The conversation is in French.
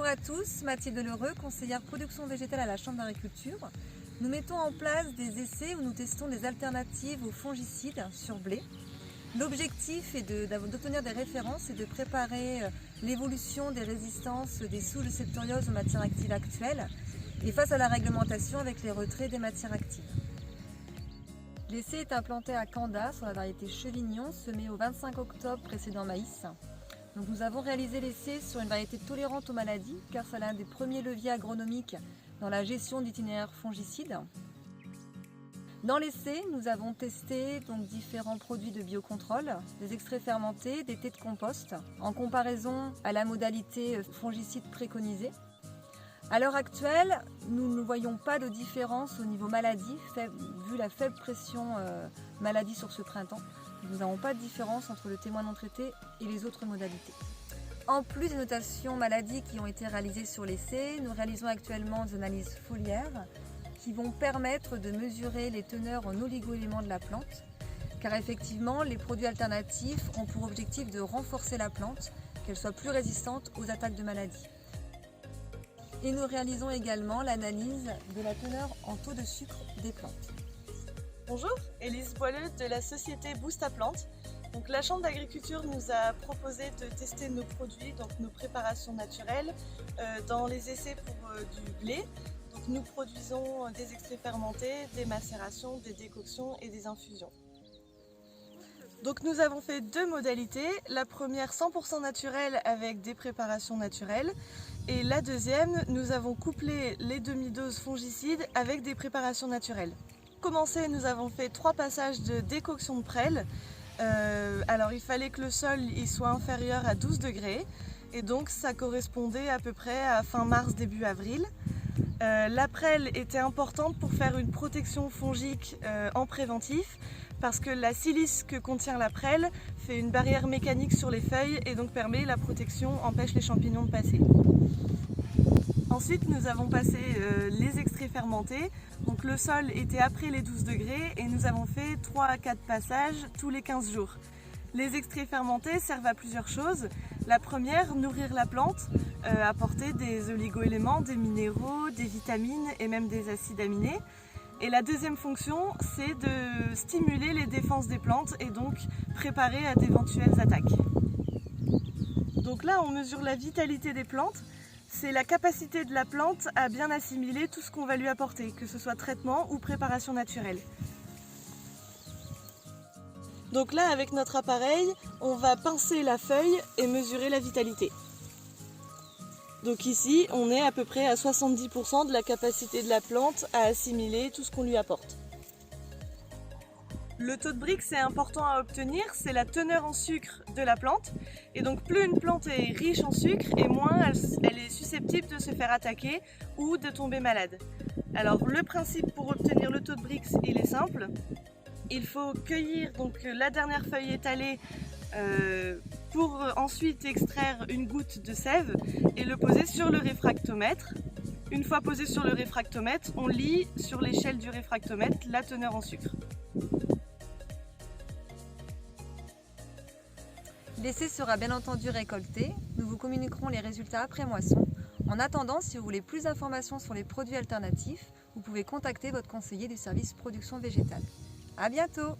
à tous, Mathilde Lheureux, conseillère production végétale à la Chambre d'agriculture. Nous mettons en place des essais où nous testons des alternatives aux fongicides sur blé. L'objectif est d'obtenir des références et de préparer l'évolution des résistances des souches de septoriose aux matières actives actuelles et face à la réglementation avec les retraits des matières actives. L'essai est implanté à Canda sur la variété Chevignon, semée au 25 octobre précédent maïs. Donc nous avons réalisé l'essai sur une variété tolérante aux maladies car c'est l'un des premiers leviers agronomiques dans la gestion d'itinéraires fongicides. Dans l'essai, nous avons testé différents produits de biocontrôle, des extraits fermentés, des thés de compost, en comparaison à la modalité fongicide préconisée. À l'heure actuelle, nous ne voyons pas de différence au niveau maladie, vu la faible pression maladie sur ce printemps. Nous n'avons pas de différence entre le témoin non traité et les autres modalités. En plus des notations maladies qui ont été réalisées sur l'essai, nous réalisons actuellement des analyses foliaires qui vont permettre de mesurer les teneurs en oligo-éléments de la plante, car effectivement, les produits alternatifs ont pour objectif de renforcer la plante, qu'elle soit plus résistante aux attaques de maladies. Et nous réalisons également l'analyse de la teneur en taux de sucre des plantes. Bonjour, Élise Boileux de la société Boost à Plantes. Donc, la Chambre d'agriculture nous a proposé de tester nos produits, donc nos préparations naturelles, dans les essais pour du blé. Donc, nous produisons des extraits fermentés, des macérations, des décoctions et des infusions. Donc, nous avons fait deux modalités. La première 100% naturelle avec des préparations naturelles. Et la deuxième, nous avons couplé les demi-doses fongicides avec des préparations naturelles. Pour commencer, nous avons fait 3 passages de décoction de prêle. Alors il fallait que le sol soit inférieur à 12 degrés et donc ça correspondait à peu près à fin mars, début avril. La prêle était importante pour faire une protection fongique en préventif parce que la silice que contient la prêle fait une barrière mécanique sur les feuilles et donc permet la protection, empêche les champignons de passer. Ensuite, nous avons passé les extraits fermentés. Donc le sol était après les 12 degrés et nous avons fait 3 à 4 passages tous les 15 jours. Les extraits fermentés servent à plusieurs choses. La première, nourrir la plante, apporter des oligo-éléments, des minéraux, des vitamines et même des acides aminés. Et la deuxième fonction, c'est de stimuler les défenses des plantes et donc préparer à d'éventuelles attaques. Donc là, on mesure la vitalité des plantes. C'est la capacité de la plante à bien assimiler tout ce qu'on va lui apporter, que ce soit traitement ou préparation naturelle. Donc là, avec notre appareil, on va pincer la feuille et mesurer la vitalité. Donc ici, on est à peu près à 70% de la capacité de la plante à assimiler tout ce qu'on lui apporte. Le taux de Brix est important à obtenir, c'est la teneur en sucre de la plante. Et donc plus une plante est riche en sucre et moins elle est susceptible de se faire attaquer ou de tomber malade. Alors le principe pour obtenir le taux de Brix, il est simple. Il faut cueillir la dernière feuille étalée pour ensuite extraire une goutte de sève et le poser sur le réfractomètre. Une fois posé sur le réfractomètre, on lit sur l'échelle du réfractomètre la teneur en sucre. L'essai sera bien entendu récolté. Nous vous communiquerons les résultats après moisson. En attendant, si vous voulez plus d'informations sur les produits alternatifs, vous pouvez contacter votre conseiller du service production végétale. À bientôt!